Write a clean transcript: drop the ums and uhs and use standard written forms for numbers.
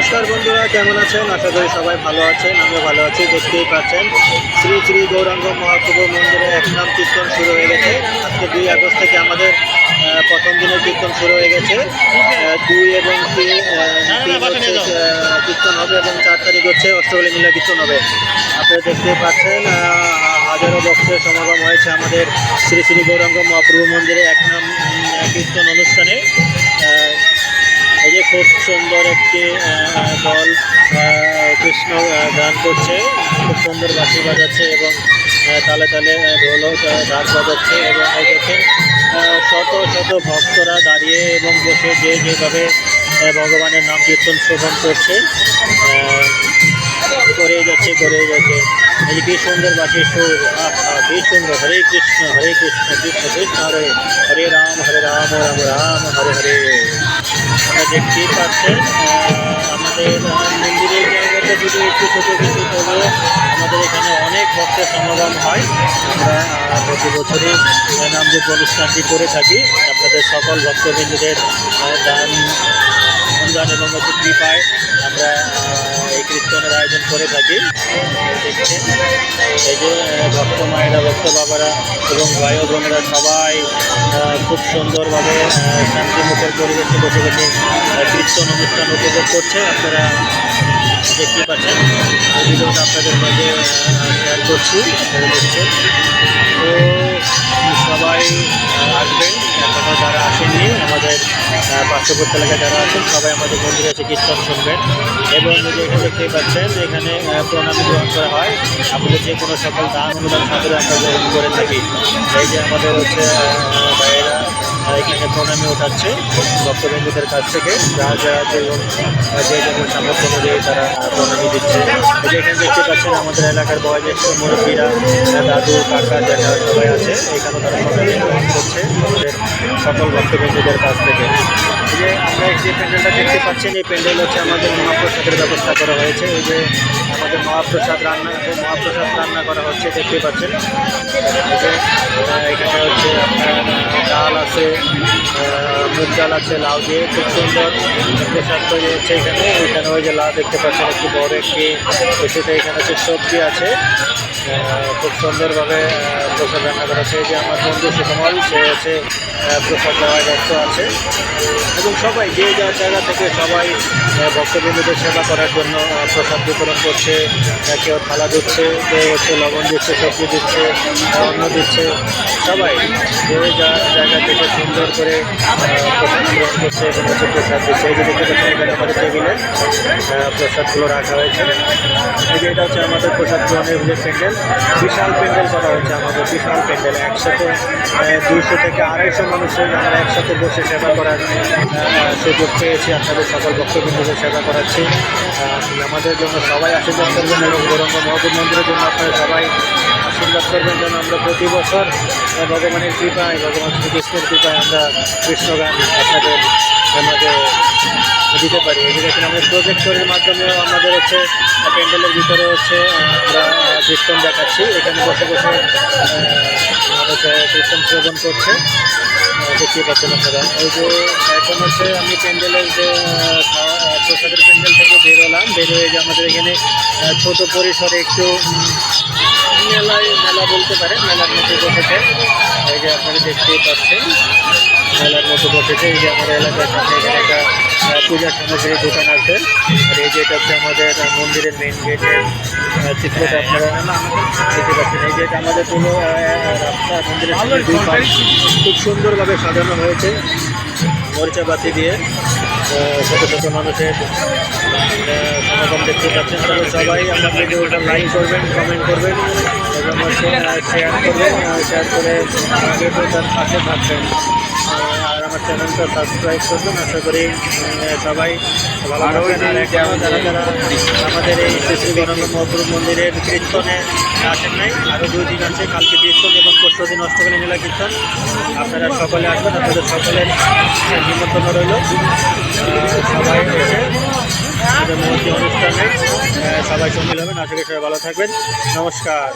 নমস্কার বন্ধুরা, কেমন আছেন? আশা করি সবাই ভালো আছেন। আমিও ভালো আছি। দেখতেই পাচ্ছেন শ্রী শ্রী গৌরাঙ্গ মহাপ্রভু মন্দিরে এক নাম কীর্তন শুরু হয়ে গেছে। আজকে 2 আগস্ট থেকে আমাদের প্রথম দিনের কীর্তন শুরু হয়ে গেছে। 2 এবং 3 কীর্তন হবে এবং 4 তারিখ হচ্ছে অষ্টবলী লীলা কীর্তন হবে। আপনারা দেখতেই পাচ্ছেন হাজারো ভক্তের সমাগম হয়েছে আমাদের শ্রী শ্রী গৌরাঙ্গ মহাপ্রভু মন্দিরে এক নাম কীর্তন অনুষ্ঠানে। এই যে খুব সুন্দর একটি দল কৃষ্ণ গান করছে, খুব সুন্দর বাঁশি বাজাচ্ছে এবং তালে তালে ঢোলক ঢাক বাজাচ্ছে। এবং এই দেখেন শত শত ভক্তরা দাঁড়িয়ে এবং বসে যে যেভাবে ভগবানের নাম কীর্তন শ্রবণ করছে, করে যাচ্ছে। এই কি সুন্দর বাঁশির সুর, কি সুন্দর। হরে কৃষ্ণ কৃষ্ণ কৃষ্ণ হরে হরে রাম রাম রাম হরে হরে। আমরা দেখতেই পাচ্ছেন আমাদের মন্দিরের জায়গাটা যদি একটু ছোটো কিছু তবুও আমাদের এখানে অনেক ভক্তের সমাগম হয়। আমরা প্রতি বছরই নামযজ্ঞ অনুষ্ঠানটি করে থাকি। আপনাদের সকল ভক্তবৃন্দদের দান অনুদান এবং কৃপায় আমরা এই কীর্তনের আয়োজন করে থাকি। দেখছেন এই যে ভক্ত মায়েরা, ভক্ত বাবারা এবং ভাই বোনেরা সবাই খুব সুন্দরভাবে শান্তিমুখের পরিবেশে বসে বসে কীর্তন অনুষ্ঠান উপভোগ করছে। আপনারা দেখতে পাচ্ছেন, এই ভিডিওটা আপনাদের মাঝে শেয়ার করছি, আপনারা দেখছেন। তো সবাই আসবেন, এখনও যারা আসেননি আমাদের পার্শ্ববর্তী এলাকায় যারা আছেন সবাই আমাদের মন্দিরে এসে কীর্তন শুনবেন। এবং এখানে দেখতেই পাচ্ছেন এখানে প্রণামী গ্রহণ করা হয়। আমাদের যে কোনো সকল দান অনুদান সাথে আমরা গ্রহণ করে থাকি। এই যে আমাদের হচ্ছে ভাইয়েরা এখানে প্রণামী ওঠাচ্ছে ভক্তবৃন্দদের কাছ থেকে, যা যে যেমন সামর্থ্য অনুযায়ী তারা প্রণামী দিচ্ছে। এই যে এখানে দেখতে পাচ্ছেন আমাদের এলাকার বয়োজ্যেষ্ঠ মুরব্বীরা, দাদু কাকা জ্যাঠা সবাই আছে, এখানে তারা প্রণামী গ্রহণ করছে আমাদের সকল ভক্তবৃন্দদের কাছ থেকে। এই যে আমরা যে প্যান্ডেলটা দেখতে পাচ্ছেন, এই প্যান্ডেল হচ্ছে আমাদের মহাপ্রসাদের ব্যবস্থা করা হয়েছে। এই যে আমাদের মহাপ্রসাদ রান্না করা হচ্ছে, দেখতে পাচ্ছেন। এই যে এখানে হচ্ছে আপনার ডাল আছে, মুগ ডাল আছে, লাউ দিয়ে খুব সুন্দর প্রসাদ তৈরি হচ্ছে এখানে। এখানে ওই যে লাউ দেখতে পাচ্ছেন একটু বড় একটি, সেটা এখানে হচ্ছে সবজি আছে। খুব সুন্দরভাবে প্রসাদ রান্না করা হচ্ছে। এই যে আমার বন্ধু সুকমল, সে হচ্ছে প্রসাদ দেওয়ার দায়িত্ব আছে। এবং সবাই যে যার জায়গা থেকে সবাই ভক্তবৃন্দদের সেবা করার জন্য প্রসাদ বিতরণ করছে। কেউ থালা দিচ্ছে, কেউ হচ্ছে লবণ দিচ্ছে, সবজি দিচ্ছে, অন্ন দিচ্ছে। সবাই যে যার জায়গা থেকে সুন্দর করে প্রসাদ গ্রহণ করছে এবং হচ্ছে প্রসাদ দিচ্ছে। এই যে দেখতে পাচ্ছেন এখানে আমাদের টেবিলে প্রসাদগুলো রাখা হয়েছে। এই যে এটা হচ্ছে আমাদের প্রসাদ গ্রহণের যে প্যান্ডেল, বিশাল প্যান্ডেল করা হচ্ছে আমাদের, বিশাল প্যান্ডেল। একসাথে 200 থেকে 250 মানুষের আমরা একসাথে বসে সেবা করার সুযোগ পেয়েছি। আপনাদের সকল ভক্তবৃন্দদের সেবা করাচ্ছি। আমাদের জন্য সবাই আশীর্বাদ করবেন এবং গৌরাঙ্গ মহাপ্রভু মন্দিরের জন্য আপনারা সবাই আশীর্বাদ করবেন যেন আমরা প্রতি বছর ভগবানের কৃপায়, ভগবান শ্রীকৃষ্ণের কৃপায় আমরা কৃষ্ণগান আপনাদের মাঝে দিতে পারি। এই যে দেখেন আমাদের প্রজেক্টরের মাধ্যমেও আমাদের হচ্ছে প্যান্ডেলের ভিতরে হচ্ছে আমরা কীর্তন দেখাচ্ছি। এখানে বসে বসে মানুষ কীর্তন শ্রবণ করছে, দেখতে পাচ্ছেন আপনারা। এই যে এখন হচ্ছে আমি প্যান্ডেলের যে প্রসাদের প্যান্ডেল থেকে বেরোলাম, বেরোয় যে আমাদের এখানে ছোট পরিসরে একটু মেলা বলতে পারেন, মেলার মতো বসেছে। এই যে আপনারা দেখতেই পাচ্ছেন মেলার মতো বসেছে। এই যে আমাদের এলাকার সামনে এখানে একটা পূজার সামগ্রীর দোকান আছে। আর এই যে এটা হচ্ছে আমাদের মন্দিরের মেন গেটের চিত্রটা আপনারা দেখতে পাচ্ছেন। এই যে এটা আমাদের পুরো রাস্তা, মন্দিরের দুই পাশ খুব সুন্দরভাবে সাজানো হয়েছে মরিচাবাতি দিয়ে। ছোটো ছোটো মানুষের সমাগম দেখতে পাচ্ছেন। তবে সবাই আমার ভিডিওটা লাইক করবেন, কমেন্ট করবেন এবং শেয়ার করবেন। শেয়ার করে ভিডিওটার পাশে থাকবেন আর আমার চ্যানেলটা সাবস্ক্রাইব করবেন। আশা করি সবাই ভালো থাকবেন। আর এখনও যারা যারা আমাদের এই শ্রী শ্রী গৌরাঙ্গ মহাপ্রভু মন্দিরের কীর্তনে আসেন নাই, আরও 2 দিন আছে, কালকে কীর্তন এবং পরশু দিন অষ্টবলী লীলা কীর্তন। আপনারা সকলে আসবেন, আপনাদের সকলের নিমন্ত্রণ রইল। সবাই এসে মূর্তি অনুষ্ঠানে সবাই সম্মিল হবেন। আশা করি সবাই ভালো থাকবেন। নমস্কার।